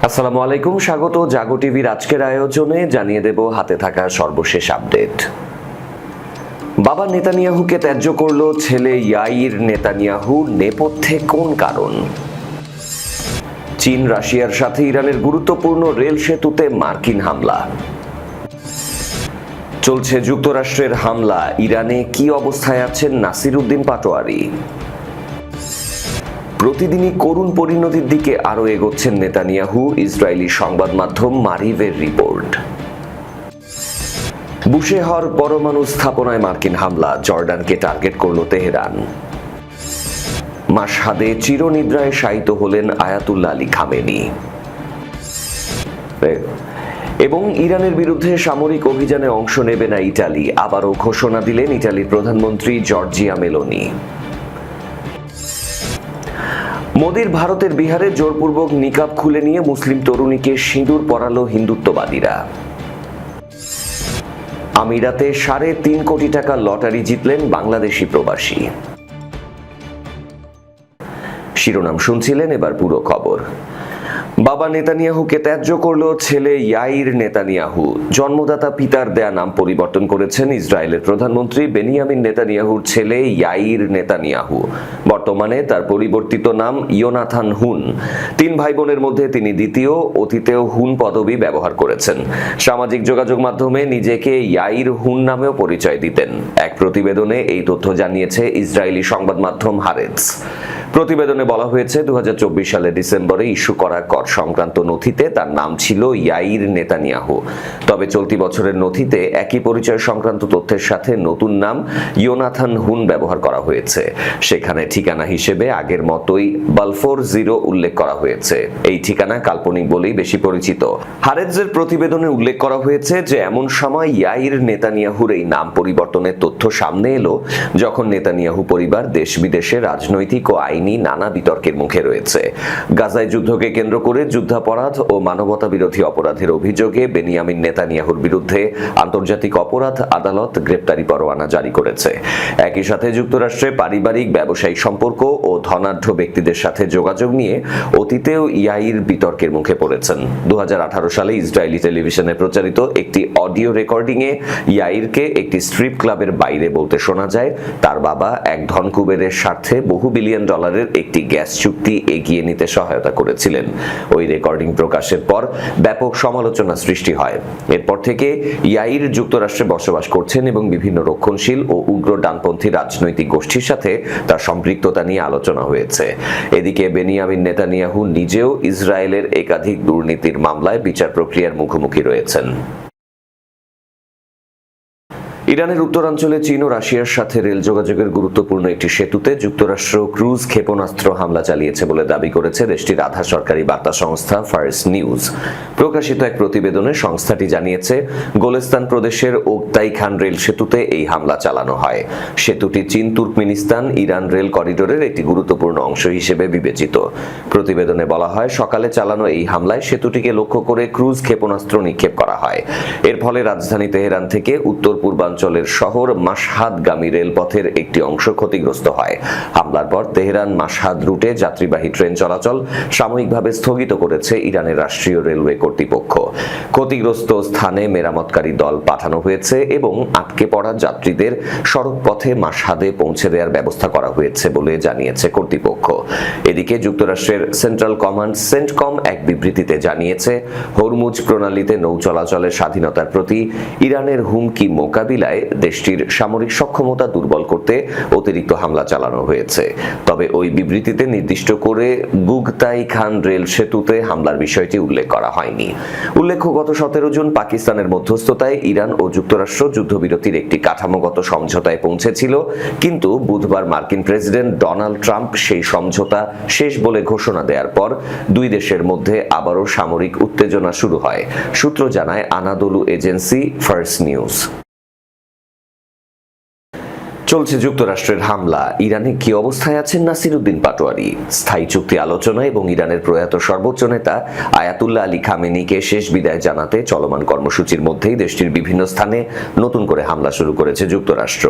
আসসালামু আলাইকুম, স্বাগত জাগো টিভির আজকের আয়োজনে। জানিয়ে দেব হাতে থাকা সর্বশেষ আপডেট। বাবা নেতানিয়াহুকে ত্যায্য করল ছেলে ইয়াইর নেতানিয়াহু, নেপথ্যে কোন কারণ? চীন রাশিয়ার সাথে ইরানের গুরুত্বপূর্ণ রেল সেতুতে মার্কিন হামলা। চলছে যুক্তরাষ্ট্রের হামলা, ইরানে কি অবস্থায় আছেন নাসির উদ্দিন পাটোয়ারি? প্রতিদিনই করুণ পরিণতির দিকে আরও এগোচ্ছেন নেতানিয়াহু, ইসরায়েলি সংবাদ মাধ্যম মারিভের রিপোর্ট। বুশেহর পরমাণু স্থাপনায় মার্কিন হামলা, জর্ডানকে টার্গেট করল তেহরান। মাশহাদে চিরনিদ্রায় শায়িত হলেন আয়াতুল্লাহ আলী খামেনি। এবং ইরানের বিরুদ্ধে সামরিক অভিযানে অংশ নেবে না ইটালি, আবারও ঘোষণা দিলেন ইটালির প্রধানমন্ত্রী জর্জিয়া মেলোনি। মোদির ভারতের বিহারে জোরপূর্বক নিকাব খুলে নিয়ে মুসলিম তরুণীকে সিঁদুর পরালো হিন্দুত্ববাদীরা। আমিরাতে ৩.৫ কোটি টাকা লটারি জিতলেন বাংলাদেশি প্রবাসী। শিরোনাম শুনছিলেন, এবার পুরো খবর। বাবা নেতানিয়াহুকে ত্যায্য করল ছেলে ইয়াইর নেতানিয়াহু। জন্মদাতা পিতার দেয়া নাম পরিবর্তন করেছেন ইসরায়েলের প্রধানমন্ত্রী বেনিয়ামিন নেতানিয়াহুর ছেলে ইয়াইর নেতানিয়াহু। বর্তমানে তার পরিবর্তিত নাম ইয়োনাথান হুন। ৩ ভাই বোনের মধ্যে তিনি দ্বিতীয়, অতীতেও হুন পদবি ব্যবহার করেছেন। সামাজিক যোগাযোগ মাধ্যমে নিজেকে ইয়াইর হুন নামেও পরিচয় দিতেন। এক প্রতিবেদনে এই তথ্য জানিয়েছে ইসরায়েলি সংবাদ মাধ্যম হারেটস। প্রতিবেদনে বলা হয়েছে, ২০২৪ সালের ডিসেম্বরে ইস্যু করা কর সংক্রান্ত নথিতে তার নাম ছিল ইয়াইর নেতানিয়াহু। তবে চলতি বছরের নথিতে একই পরিচয় সংক্রান্ত তথ্যের সাথে নতুন নাম ইয়োনাথান হুন ব্যবহার করা হয়েছে। সেখানে ঠিকানা হিসেবে আগের মতোই বালফোর 0 উল্লেখ করা হয়েছে। এই ঠিকানা কাল্পনিক বলেই বেশি পরিচিত। হারেটসের প্রতিবেদনে উল্লেখ করা হয়েছে যে এমন সময় ইয়াইর নেতানিয়াহুর এই নাম পরিবর্তনের তথ্য সামনে এলো যখন নেতানিয়াহু পরিবার দেশ বিদেশে রাজনৈতিক ও আইনি নানা বিতর্কের মুখে রয়েছে। গাজায় যুদ্ধকে কেন্দ্র করে যুদ্ধাপরাধ ও মানবতা বিরোধী অপরাধের অভিযোগে বেনিয়ামিন নেতানিয়াহুর বিরুদ্ধে আন্তর্জাতিক অপরাধ আদালত গ্রেপ্তারি পরোয়ানা জারি করেছে। একই সাথে যুক্তরাষ্ট্রে পারিবারিক ব্যবসায়িক সম্পর্ক ও ধনাঢ্য ব্যক্তিদের সাথে যোগাযোগ নিয়ে অতীতেও ইয়াইর বিতর্কের মুখে পড়েছেন। ২০১৮ সালে ইসরায়েলি টেলিভিশনে প্রচারিত একটি অডিও রেকর্ডিংয়ে ইয়াইরকে একটি স্ট্রিপ ক্লাবের বাইরে বলতে শোনা যায় তার বাবা এক ধনকুবেরের স্বার্থে বহু বিলিয়ন ডলারের একটি গ্যাস চুক্তি এগিয়ে নিতে সহায়তা করেছিলেন। ওই রেকর্ডিং প্রকাশের পর ব্যাপক সমালোচনা সৃষ্টি হয়। এরপর থেকে ইয়াইর যুক্তরাষ্ট্রে বসবাস করছেন এবং বিভিন্ন রক্ষণশীল ও উগ্র ডানপন্থী রাজনৈতিক গোষ্ঠীর সাথে তার সম্পৃক্ততা নিয়ে আলোচনা হয়েছে। এদিকে বেনিয়ামিন নেতানিয়াহু নিজেও ইসরায়েলের একাধিক দুর্নীতির মামলায় বিচার প্রক্রিয়ার মুখোমুখি রয়েছেন। ইরানের উত্তরাঞ্চলে চীন ও রাশিয়ার সাথে রেল যোগাযোগের গুরুত্বপূর্ণ একটি সেতুতে যুক্তরাষ্ট্র ক্রুজ ক্ষেপণাস্ত্র হামলা চালিয়েছে বলে দাবি করেছে দেশটির আধা সরকারি বার্তা সংস্থা ফার্স নিউজ। প্রকাশিত এক প্রতিবেদনে সংস্থাটি জানিয়েছে, গোলেস্তান প্রদেশের ওকতাই খান রেল সেতুতে এই হামলা চালানো হয়। সেতুটি চীন তুর্কমেনিস্তান ইরান রেল করিডোরের একটি গুরুত্বপূর্ণ অংশ হিসেবে বিবেচিত। প্রতিবেদনে বলা হয়, সকালে চালানো এই হামলায় সেতুটিকে লক্ষ্য করে ক্রুজ ক্ষেপণাস্ত্র নিক্ষেপ করা হয়। এর ফলে রাজধানী তেহরান থেকে উত্তর পূর্বাঞ্চলের শহর মাশহাদগামী রেলপথের একটি অংশ ক্ষতিগ্রস্ত হয়। হামলার পর তেহরান মাশহাদ রুটে যাত্রীবাহী ট্রেন চলাচল সাময়িকভাবে স্থগিত করেছে ইরানের রাষ্ট্রীয় রেলওয়ে কর্তৃপক্ষ। ক্ষতিগ্রস্ত স্থানে মেরামতকারী দল পাঠানো হয়েছে এবং আটকে পড়া যাত্রীদের সড়ক পথে মাশহাদে পৌঁছে দেওয়ার ব্যবস্থা করা হয়েছে বলে জানিয়েছে কর্তৃপক্ষ। এদিকে যুক্তরাষ্ট্রের সেন্ট্রাল কমান্ড সেন্টকম এক বিবৃতিতে জানিয়েছে, হরমুজ প্রণালীতে নৌ চলাচলের স্বাধীনতার প্রতি ইরানের হুমকি মোকাবিলায় দেশটির সামরিক সক্ষমতা দুর্বল করতে অতিরিক্ত হামলা চালানো হয়েছে। তবে ওই বিবৃতিতে নির্দিষ্ট করে গুগতাই খান রেল সেতুতে হামলার বিষয়টি উল্লেখ করা হয়নি। উল্লেখ্য, গত ১৭ জুন পাকিস্তানের মধ্যস্থতায় ইরান ও যুক্তরাষ্ট্র যুদ্ধবিরতির একটি কাঠামোগত সমঝোতায় পৌঁছেছিল, কিন্তু বুধবার মার্কিন প্রেসিডেন্ট ডোনাল্ড ট্রাম্প সেই সমঝোতা শেষ বলে ঘোষণা দেওয়ার পর দুই দেশের মধ্যে আবারও সামরিক উত্তেজনা শুরু হয়। সূত্র জানায় আনাদোলু এজেন্সি ফার্স নিউজ। চলছে যুক্তরাষ্ট্রের হামলা। ইরানে কি অবস্থায় আছেন নাসিরউদ্দিন পাটোয়ারি? স্থায়ী চুক্তি আলোচনা এবং ইরানের প্রয়াত সর্বোচ্চ নেতা আয়াতুল্লাহ আলী খামেনিকে শেষ বিদায় জানাতে চলমান কর্মসূচির মধ্যেই দেশটির বিভিন্ন স্থানে নতুন করে হামলা শুরু করেছে যুক্তরাষ্ট্র।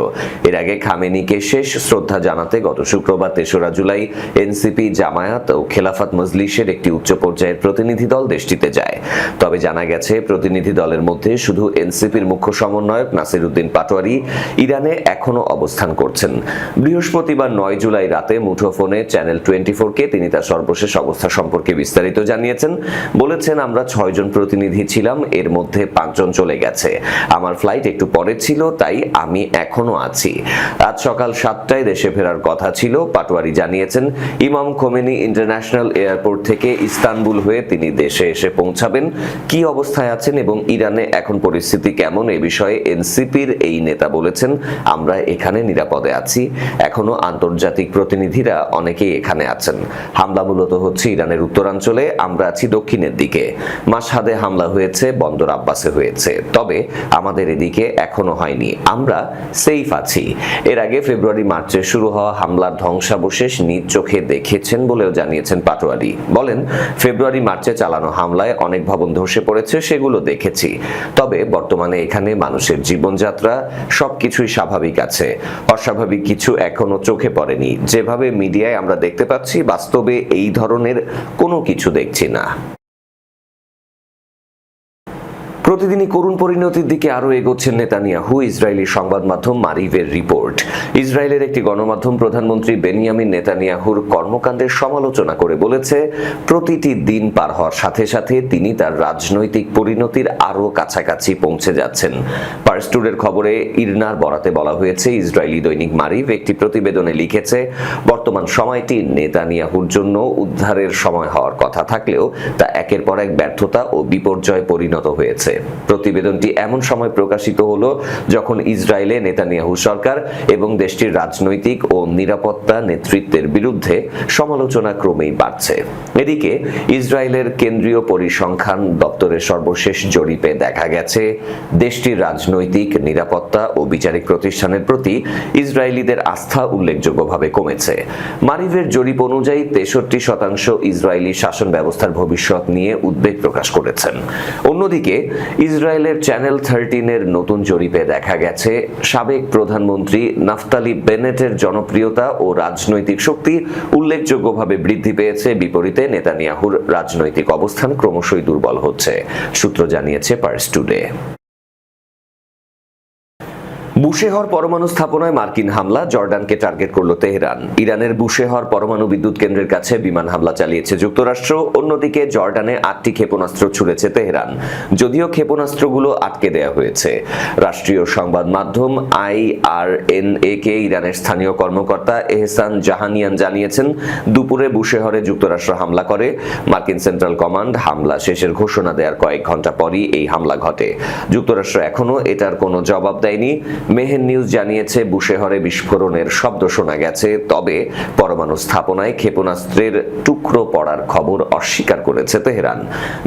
এর আগে খামেনিকে শেষ শ্রদ্ধা জানাতে গত শুক্রবার ৩রা জুলাই এনসিপি, জামায়াত ও খেলাফত মজলিসের একটি উচ্চ পর্যায়ের প্রতিনিধি দল দেশটিতে যায়। তবে জানা গেছে প্রতিনিধি দলের মধ্যে শুধু এনসিপির মুখ্য সমন্বয়ক নাসিরউদ্দিন পাটোয়ারি ইরানে এখনো অবস্থান করছেন। বৃহস্পতিবার ৯ জুলাই রাতে মুঠোফোনে চ্যানেল 24-কে তিনি তার সর্বশেষ অবস্থা সম্পর্কে বিস্তারিত জানিয়েছেন। বলেছেন, আমরা ৬ জন প্রতিনিধি ছিলাম, এর মধ্যে ৫ জন চলে গেছে। আমার ফ্লাইট একটু পরে ছিল, তাই আমি এখনো আছি। আজ সকাল ৭টায় দেশে ফেরার কথা ছিল। পাটোয়ারি জানিয়েছেন, ইমাম খোমেনি ইন্টারন্যাশনাল এয়ারপোর্ট থেকে ইস্তানবুল হয়ে তিনি দেশে এসে পৌঁছাবেন। কি অবস্থায় আছেন এবং ইরানে এখন পরিস্থিতি কেমন, এ বিষয়ে এনসিপির এই নেতা বলেছেন, আমরা এখানে নিরাপদে আছি। এখনো আন্তর্জাতিক প্রতিনিধিরা অনেকেই এখানে আছেন। হামলা মূলত হচ্ছে ইরানের উত্তরাঞ্চলে, আমরা আছি দক্ষিণের দিকে। মাশহাদে হামলা হয়েছে, বন্দর আব্বাসে হয়েছে, তবে আমাদের এদিকে এখনো হয়নি, আমরা সেফ আছি। এর আগে ফেব্রুয়ারি মার্চে শুরু হওয়া হামলার ধ্বংসাবশেষ নিজ চোখে দেখেছেন বলেও জানিয়েছেন পাটোয়ারি। বলেন, ফেব্রুয়ারি মার্চে চালানো হামলায় অনেক ভবন ধসে পড়েছে, সেগুলো দেখেছি। তবে বর্তমানে এখানে মানুষের জীবনযাত্রা সবকিছুই স্বাভাবিক আছে, অস্বাভাবিক কিছু এখনো চোখে পড়েনি। যেভাবে মিডিয়ায় আমরা দেখতে পাচ্ছি, বাস্তবে এই ধরনের কোনো কিছু দেখছি না। প্রতিদিনই করুণ পরিণতির দিকে আরো এগোচ্ছেন নেতানিয়াহু। ইসরায়েলি সংবাদ মাধ্যম মারিভের রিপোর্ট, ইসরায়েলের একটি গণমাধ্যম প্রধানমন্ত্রী বেনিয়ামিন নেতানিয়াহুর কর্মকাণ্ডের সমালোচনা করে বলেছে, প্রতিটি দিন পার হওয়ার সাথে সাথে তিনি তার রাজনৈতিক পরিণতির আরো কাছাকাছি পৌঁছে যাচ্ছেন। পার্স টুডের খবরে ইরনার বরাতে বলা হয়েছে, ইসরায়েলি দৈনিক মারিভ একটি প্রতিবেদনে লিখেছে, বর্তমান সময়টি নেতানিয়াহুর জন্য উদ্ধারের সময় হওয়ার কথা থাকলেও তা একের পর এক ব্যর্থতা ও বিপর্যয়ে পরিণত হয়েছে। প্রতিবেদনটি এমন সময় প্রকাশিত হলো যখন ইসরায়েলে নেতানিয়াহু সরকার এবং দেশটির রাজনৈতিক ও নিরাপত্তা নেতৃত্বের বিরুদ্ধে সমালোচনা ক্রমেই বাড়ছে। এদিকে ইসরায়েলের কেন্দ্রীয় পরিসংখ্যান দপ্তরের সর্বশেষ জরিপে দেখা গেছে, দেশটির রাজনৈতিক, নিরাপত্তা ও বিচারিক প্রতিষ্ঠানের প্রতি ইসরায়েলিদের আস্থা উল্লেখযোগ্যভাবে কমেছে। মারিভের জরিপ অনুযায়ী 63% ইসরায়েলি শাসন ব্যবস্থার ভবিষ্যৎ নিয়ে উদ্বেগ প্রকাশ করেছেন। অন্যদিকে ইসরায়েলের চ্যানেল 13-এর নতুন জরিপে দেখা গেছে, সাবেক প্রধানমন্ত্রী নাফতালি বেনেটের জনপ্রিয়তা ও রাজনৈতিক শক্তি উল্লেখযোগ্যভাবে বৃদ্ধি পেয়েছে, বিপরীতে নেতানিয়াহুর রাজনৈতিক অবস্থান ক্রমশই দুর্বল হচ্ছে, সূত্র জানিয়েছে পার্স টুডে। বুশেহর পরমাণু স্থাপনায় মার্কিন হামলা, জর্ডানকে টার্গেট করল তেহরান। ইরানের বুশেহর পরমাণু বিদ্যুৎ কেন্দ্রের কাছে বিমান হামলা চালিয়েছে যুক্তরাষ্ট্র। অন্যদিকে জর্ডানে 8টি ক্ষেপণাস্ত্র ছুড়েছে তেহরান, যদিও ক্ষেপণাস্ত্রগুলো আটকে দেওয়া হয়েছে। রাষ্ট্রীয় সংবাদ মাধ্যম IRNA-কে ইরানের স্থানীয় কর্মকর্তা এহসান জাহানিয়ান জানিয়েছেন, দুপুরে বুশেহরে যুক্তরাষ্ট্র হামলা করে। মার্কিন সেন্ট্রাল কমান্ড হামলা শেষের ঘোষণা দেওয়ার কয়েক ঘন্টা পরই এই হামলা ঘটে। যুক্তরাষ্ট্র এখনো এটার কোনো জবাব দেয়নি। মেহের নিউজ জানিয়েছে, বুশেহরে বিস্ফোরণের শব্দ শোনা গেছে, তবে পরমাণু স্থাপনায় ক্ষেপণাস্ত্রের টুকরো পড়ার খবর অস্বীকার করেছে তেহরান।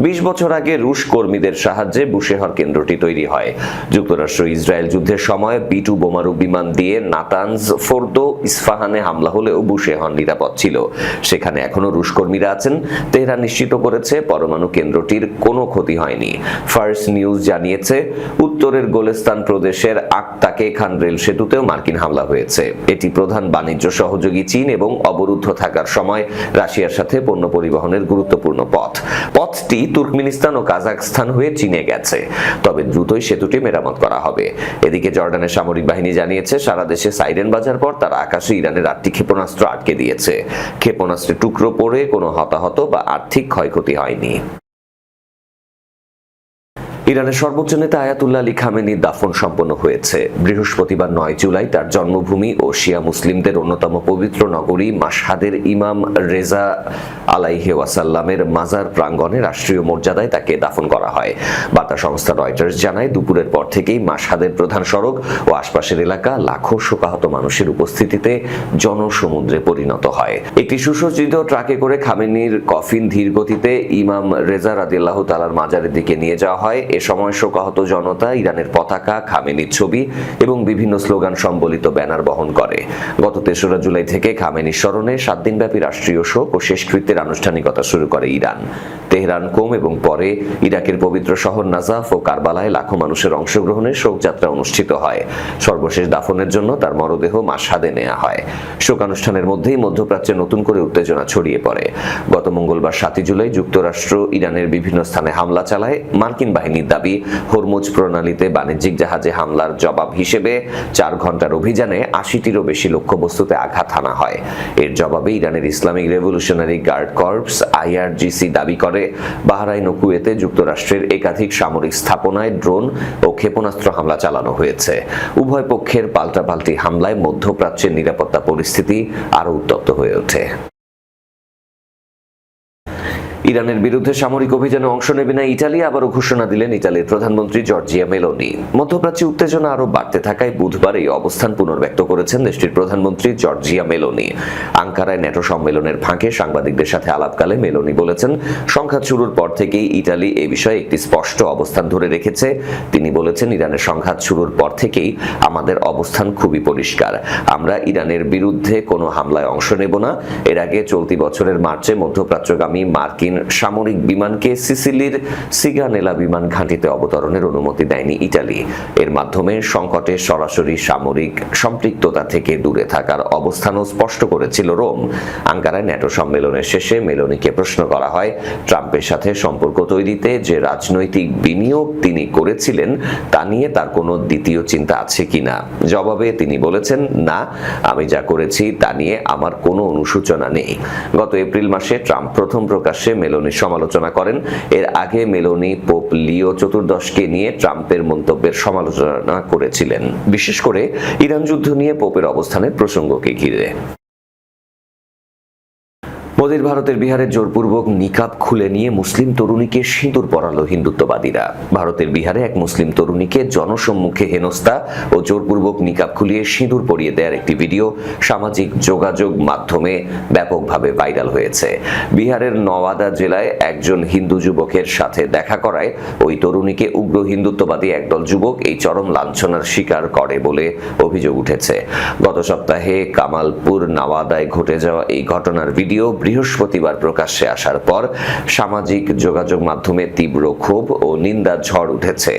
20 বছর আগে রুশ কর্মীদের সাহায্যে বুশেহর কেন্দ্রটি তৈরি হয়। যুক্তরাষ্ট্র ইসরায়েল যুদ্ধের সময় B-2 বোমারু বিমান দিয়ে নাতানজ, ফোর্দো, ইস্পাহানে হামলা হলেও বুশেহর নিরাপদ ছিল। সেখানে এখনো রুশ কর্মীরা আছেন। তেহরান নিশ্চিত করেছে পরমাণু কেন্দ্রটির কোনো ক্ষতি হয়নি। ফার্স নিউজ জানিয়েছে, উত্তরের গোলেস্তান প্রদেশের তাকে খান রেল সেতুতেও মার্কিন হামলা হয়েছে। এটি প্রধান বাণিজ্য সহযোগী চীন এবং অবরুদ্ধ থাকার সময় রাশিয়ার সাথে পণ্য পরিবহনের গুরুত্বপূর্ণ পথটি তুর্কমেনিস্তান ও কাজাখস্তান হয়ে চীনে গেছে, তবে দ্রুতই সেতুটি মেরামত করা হবে। এদিকে জর্ডানের সামরিক বাহিনী জানিয়েছে, সারা দেশে সাইরেন বাজার পর তারা আকাশে ইরানের 8টি ক্ষেপণাস্ত্র আটকে দিয়েছে। ক্ষেপণাস্ত্রের টুকরো পড়ে কোনো হতাহত বা আর্থিক ক্ষয়ক্ষতি হয়নি। ইরানের সর্বোচ্চ নেতা আয়াতুল্লাহ আলী খামেনির দাফন সম্পন্ন হয়েছে। বৃহস্পতিবার 9 জুলাই তার জন্মভূমি ও শিয়া মুসলিমদের অন্যতম পবিত্র নগরী মাশহাদের ইমাম রেজা আলাইহি ওয়াসাল্লামের মাজার প্রাঙ্গণে রাষ্ট্রীয় মর্যাদায় তাকে দাফন করা হয়। বার্তা সংস্থা রয়টার্স জানায়, দুপুরের পর থেকেই মাশহাদের প্রধান সড়ক ও আশপাশের এলাকা লাখো শোকাহত মানুষের উপস্থিতিতে জনসমুদ্রে পরিণত হয়। একটি সুসজ্জিত ট্রাকে করে খামেনির কফিন ধীর গতিতে ইমাম রেজা রাদিয়াল্লাহু তাআলার মাজারের দিকে নিয়ে যাওয়া হয়। এ সময় শোকাহত জনতা ইরানের পতাকা, খামেনির ছবি এবং বিভিন্ন স্লোগান সম্বলিত ব্যানার বহন করে। গত ৩রা জুলাই থেকে খামেনির স্মরণে ৭ দিনব্যাপী রাষ্ট্রীয় শোক ও শেষকৃত্যের আনুষ্ঠানিকতা শুরু করে ইরান। তেহরান, কোম এবং পরে ইরাকের পবিত্র শহর নাজাফ ও কারবালায় লাখো মানুষের অংশগ্রহণে শোকযাত্রা অনুষ্ঠিত হয়। সর্বশেষ দাফনের জন্য তার মরদেহ মাশহাদে নেওয়া হয়। শোকানুষ্ঠানের মধ্যেই মধ্যপ্রাচ্যে নতুন করে উত্তেজনা ছড়িয়ে পড়ে। গত মঙ্গলবার ৭ জুলাই যুক্তরাষ্ট্র ইরানের বিভিন্ন স্থানে হামলা চালায়। মার্কিন বাহিনীর দাবি, হরমুজ প্রণালীতে বাণিজ্যিক জাহাজে হামলার জবাব হিসেবে ৪ ঘন্টার অভিযানে ৮০টিরও বেশি লক্ষ্যবস্তুতে আঘাত হানা হয়। এর জবাবে ইরানের Islamic revolutionary guard corps IRGC দাবি করে, বাহরাইন ও কুয়েতে যুক্তরাষ্ট্রের একাধিক সামরিক স্থাপনায় ড্রোন ও ক্ষেপণাস্ত্র হামলা চালানো হয়েছে। উভয় পক্ষের পাল্টাপাল্টি হামলায় মধ্যপ্রাচ্যের নিরাপত্তা পরিস্থিতি আরও উত্তপ্ত হয়ে ওঠে। ইরানের বিরুদ্ধে সামরিক অভিযানে অংশ নেবে না ইতালি, আবারও ঘোষণা দিলেন ইতালির প্রধানমন্ত্রী জর্জিয়া মেলোনি। মধ্যপ্রাচ্যে উত্তেজনা আরও বাড়তে থাকায় বুধবার এই অবস্থান পুনর্ব্যক্ত করেছেন দেশটির প্রধানমন্ত্রী জর্জিয়া মেলোনি। আঙ্কারায় ন্যাটো সম্মেলনের ফাঁকে সাংবাদিকদের সাথে আলাপকালে মেলোনি বলেছেন, সংঘাত শুরুর পর থেকেই ইতালি এ বিষয়ে একটি স্পষ্ট অবস্থান ধরে রেখেছে। তিনি বলেছেন, ইরানের সংঘাত শুরুর পর থেকেই আমাদের অবস্থান খুবই পরিষ্কার। আমরা ইরানের বিরুদ্ধে কোনো হামলায় অংশ নেব না। এর আগে চলতি বছরের মার্চে মধ্যপ্রাচ্যগামী মার্কিন সামরিক বিমানকে সিসিলির সিগানেলা বিমান ঘাঁটিতে অবতরণের অনুমতি দেয়নি ইতালি। এর মাধ্যমে সংকটে সরাসরি সামরিক সম্পৃক্ততা থেকে দূরে থাকার অবস্থানও স্পষ্ট করেছিল রোম। আঙ্কারায় ন্যাটো সম্মেলনের শেষে মেলোনিকে প্রশ্ন করা হয়, ট্রাম্পের সাথে সম্পর্ক তৈরিতে যে রাজনৈতিক বিনিয়োগ তিনি করেছিলেন তা নিয়ে তার কোনো দ্বিতীয় চিন্তা আছে কিনা। জবাবে তিনি বলেছেন, না, আমি যা করেছি তা নিয়ে আমার কোনো অনুশোচনা নেই। গত এপ্রিল মাসে ট্রাম্প প্রথম প্রকাশ্যে মেলোনির সমালোচনা করেন। এর আগে মেলোনি পোপ লিও চতুর্দশকে নিয়ে ট্রাম্পের মন্তব্যের সমালোচনা করেছিলেন, বিশেষ করে ইরান যুদ্ধ নিয়ে পোপের অবস্থানের প্রসঙ্গকে ঘিরে। মোদির ভারতের বিহারে জোরপূর্বক নিকাব খুলে নিয়ে মুসলিম তরুণীকে সিঁদুর পরালো হিন্দুত্ববাদীরা। ভারতের বিহারে এক মুসলিম তরুণীকে জনসম্মুখে হেনস্থা ও জোরপূর্বক নিকাব খুলিয়ে সিঁদুর পরিয়ে দেওয়ার একটি ভিডিও সামাজিক যোগাযোগ মাধ্যমে ব্যাপকভাবে ভাইরাল হয়েছে। বিহারের নওয়াদা জেলায় একজন হিন্দু যুবকের সাথে দেখা করায় ওই তরুণীকে উগ্র হিন্দুত্ববাদী একদল যুবক এই চরম লাঞ্ছনার শিকার করে বলে অভিযোগ উঠেছে। গত সপ্তাহে কামালপুর নওয়াদায় ঘটে যাওয়া এই ঘটনার ভিডিও বৃহস্পতিবার প্রকাশ্যে আসার পর সামাজিক যোগাযোগ মাধ্যমে তীব্র ক্ষোভ ও নিন্দার ঝড় উঠেছে।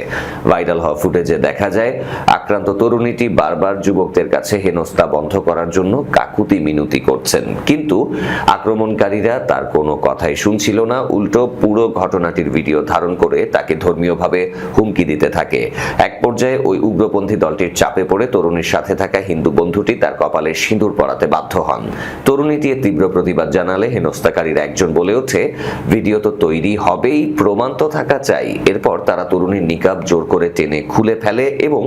ভাইরাল হওয়া ফুটেজে দেখা যায়, আক্রান্ত তরুণীটি বারবার যুবকদের কাছে হেনস্থা বন্ধ করার জন্য কাকুতি মিনতি করছেন, কিন্তু আক্রমণকারীরা তার কোনো কথাই শুনছিল না। উল্টো পুরো ঘটনাটির ভিডিও ধারণ করে তাকে ধর্মীয়ভাবে হুমকি দিতে থাকে। এক পর্যায়ে ওই উগ্রপন্থী দলটির চাপে পড়ে তরুণীর সাথে থাকা হিন্দু বন্ধুটি তার কপালে সিঁদুর পরাতে বাধ্য হন। তরুণীটি তীব্র প্রতিবাদ জানালে হেনস্থাকারীরা একজন বলে ওঠে, ভিডিও তো তৈরি হবেই, প্রমাণ তো থাকা চাই। এরপর তারা তরুণীর নিকাব জোর করে টেনে খুলে ফেলে এবং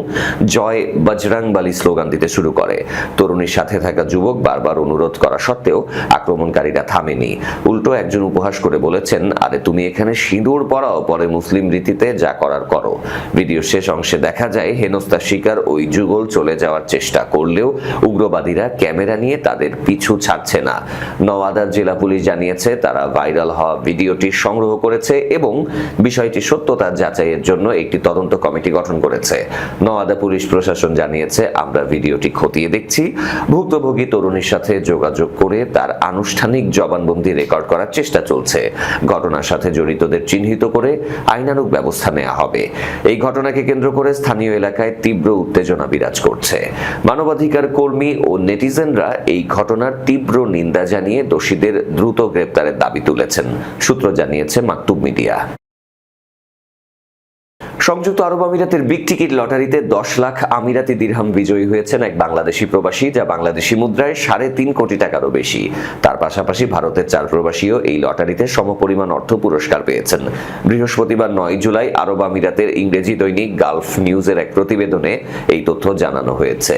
জয় বজরংবলী স্লোগান দিতে শুরু করে। তরুণীর সাথে থাকা যুবক বারবার অনুরোধ করা সত্ত্বেও আক্রমণকারীরা থামেনি। উল্টো একজন উপহাস করে বলেছেন, আরে তুমি এখানে সিঁদুর পরাও, পরে মুসলিম রীতিতে যা করার করো। ভিডিওর শেষ অংশে দেখা যায় হেনস্থার শিকার ওই যুগল চলে যাওয়ার চেষ্টা করলেও উগ্রবাদীরা ক্যামেরা নিয়ে তাদের পিছু ছাড়ছে না। নওয়াদা জেলা পুলিশ জানিয়েছে, তারা ভাইরাল হওয়া ভিডিওটি সংগ্রহ করেছে এবং বিষয়টি সত্যতা যাচাইয়ের জন্য একটি তদন্ত কমিটি গঠন করেছে। নওয়াদা পুলিশ প্রশাসন জানিয়েছে, আমরা ভিডিওটি খতিয়ে দেখছি। ভুক্তভোগী তরুণীর সাথে যোগাযোগ করে তার আনুষ্ঠানিক জবানবন্দি রেকর্ড করার চেষ্টা চলছে। ঘটনার সাথে জড়িতদের চিহ্নিত করে আইনানুগ ব্যবস্থা নেওয়া হবে। এই ঘটনাকে কেন্দ্র করে স্থানীয় এলাকায় তীব্র উত্তেজনা বিরাজ করছে। মানবাধিকার কর্মী ও নেটিজেনরা এই ঘটনার তীব্র নিন্দা জানিয়ে দোষীদের দ্রুত গ্রেপ্তারের দাবি তুলেছেন, সূত্র জানিয়েছে মাকতুব মিডিয়া। সংযুক্ত আরব আমিরাতের বিগ টিকিট লটারিতে 10 লাখ আমিরাতি দিরহাম বিজয়ী হয়েছেন এক বাংলাদেশি প্রবাসী, যা বাংলাদেশি মুদ্রায় 3.5 কোটি টাকারও বেশি। তার পাশাপাশি ভারতের 4 প্রবাসীও এই লটারিতে সমপরিমাণ অর্থ পুরস্কার পেয়েছেন। বৃহস্পতিবার 9 জুলাই আরব আমিরাতের ইংরেজি দৈনিক গালফ নিউজের এক প্রতিবেদনে এই তথ্য জানানো হয়েছে।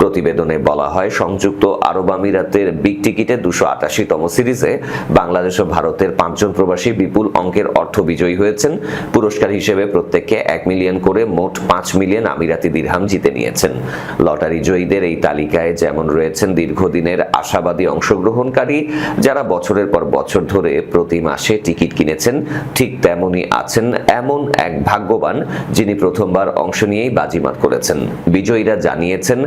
প্রতিবেদনে বলা হয়, সংযুক্ত আরব আমিরাতের বিগ টিকিটে 288তম সিরিজে বাংলাদেশ ও ভারতের 5 জন প্রবাসী বিপুল অঙ্কের অর্থ বিজয়ী হয়েছেন। পুরস্কার হিসেবে প্রত্যেককে 1 মিলিয়ন করে মোট 5 মিলিয়ন আমিরাতি দিরহাম জিতে নিয়েছেন। লটারি জয়ীদের এই তালিকায় যেমন রয়েছেন দীর্ঘদিনের আশাবাদী অংশগ্রহণকারী যারা বছরের পর বছর ধরে প্রতি মাসে টিকিট কিনেছেন, ঠিক তেমনই আছেন এমন এক ভাগ্যবান যিনি প্রথমবার অংশ নিয়েই বাজিমাত করেছেন। বিজয়ীরা জানিয়েছেন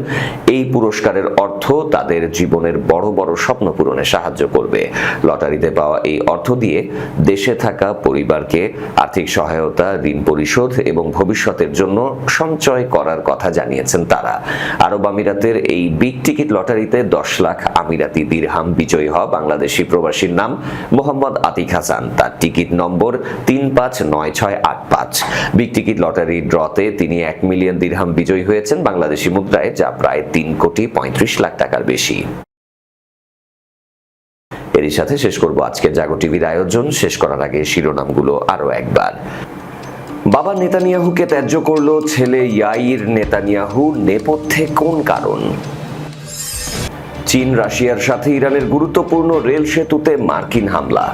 এই পুরস্কারের অর্থ তাদের জীবনের বড় বড় স্বপ্ন পূরণে সাহায্য করবে। লটারিতে পাওয়া এই অর্থ দিয়ে দেশে থাকা পরিবারকে আর্থিক সহায়তা, ঋণ পরিশোধ এবং ভবিষ্যতের জন্য সঞ্চয় করার কথা জানিয়েছেন তারা। আরব আমিরাতের এই বিগ টিকিট লটারিতে 10 লাখ আমিরাতি দিরহাম বিজয়ী হওয়া বাংলাদেশি প্রবাসীর নাম মোহাম্মদ আতিক হাসান। তার ticket number 359685। Big ticket lottery ড্রতে তিনি 1 মিলিয়ন দিরহাম বিজয়ী হয়েছেন বাংলাদেশি মুদ্রায়, যা প্রায় 3,35 লাখ টাকার বেশি। এরই সাথে শেষ করব আজকের জাগো টিভির আয়োজন। শেষ করার আগে শিরোনামগুলো আরো একবার। বাবা নেতানিয়াহুকে ত্যায্য করল ছেলে ইয়াইর নেতানিয়াহু, নেপথ্যে কোন কারণ? চীন রাশিয়ার সাথে ইরানের গুরুত্বপূর্ণ রেল সেতুতে মার্কিন হামলা।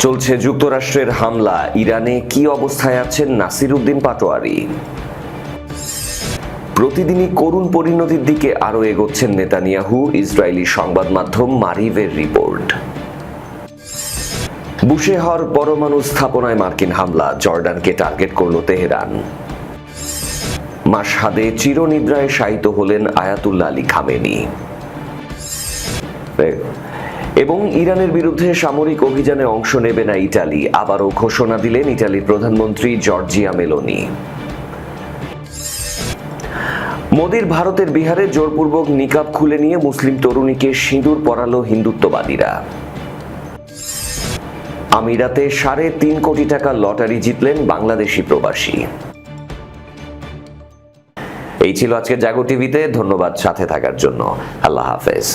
চলছে যুক্তরাষ্ট্রের হামলা, ইরানে কি অবস্থায় আছেন নাসিরউদ্দিন পাটোয়ারি? প্রতিদিনই করুণ পরিণতির দিকে আরো এগোচ্ছেন নেতানিয়াহু, ইসরায়েলি সংবাদ মাধ্যম মারিভের রিপোর্ট। বুশেহর পরমাণু স্থাপনায় মার্কিন হামলা, জর্ডানকে টার্গেট করল তেহরান। মাশহাদে চিরনিদ্রায় শায়িত হলেন আয়াতুল্লাহ আলী খামেনি। এবং ইরানের বিরুদ্ধে সামরিক অভিযানে অংশ নেবে না ইটালি, আবারও ঘোষণা দিলেন ইটালির প্রধানমন্ত্রী জর্জিয়া মেলোনি। মোদির ভারতের বিহারে জোরপূর্বক নিকাব খুলে নিয়ে মুসলিম তরুণীকে সিঁদুর পরালো হিন্দুত্ববাদীরা। আমিরাতে 3.5 কোটি টাকা লটারি জিতলেন বাংলাদেশি প্রবাসী। এই ছিল আজকের জাগো টিভিতে। ধন্যবাদ সাথে থাকার জন্য। আল্লাহ হাফেজ।